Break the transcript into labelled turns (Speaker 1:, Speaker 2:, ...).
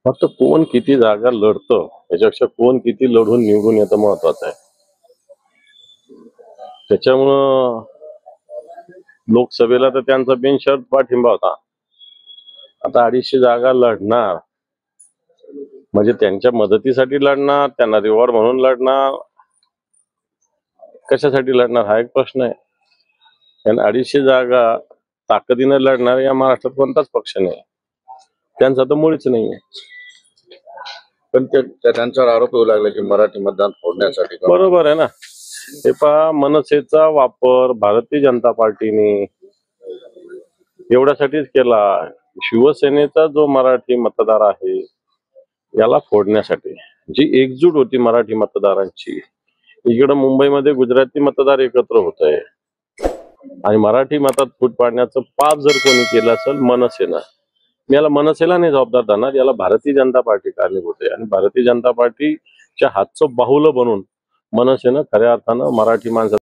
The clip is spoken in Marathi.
Speaker 1: फक्त कोण किती जागा लढतं याच्यापेक्षा कोण किती लढून निवडून येतं महत्वाचं आहे. त्याच्यामुळं लोकसभेला तर त्यांचा बिनशर्त पाठिंबा होता. आता 250 जागा लढणार म्हणजे त्यांच्या मदतीसाठी लढणार, त्यांना रिवॉर्ड म्हणून लढणार, कशासाठी लढणार हा एक प्रश्न आहे. आणि 250 जागा ताकदीने लढणार या महाराष्ट्रात कोणताच पक्ष नाही, त्यांचा तर मुळीच नाहीये.
Speaker 2: पण त्यांच्यावर आरोप होऊ लागला की मराठी मतदान फोडण्यासाठी.
Speaker 1: बरोबर आहे ना. हे पहा, मनसेचा वापर भारतीय जनता पार्टीने एवढ्यासाठीच केला. शिवसेनेचा जो मराठी मतदार आहे याला फोडण्यासाठी, जी एकजूट होती मराठी मतदारांची, इकडं मुंबईमध्ये गुजराती मतदार एकत्र होत आहे आणि मराठी मतात फूट पाडण्याचं पाप जर कोणी केलं असेल मनसेनं, याला मनसेला नाही जबाबदार धरणार, याला भारतीय जनता पार्टी कारणीभूत आहे. आणि भारतीय जनता पार्टीच्या हातचं बाहुलं बनून मनसेनं खऱ्या अर्थानं मराठी माणसं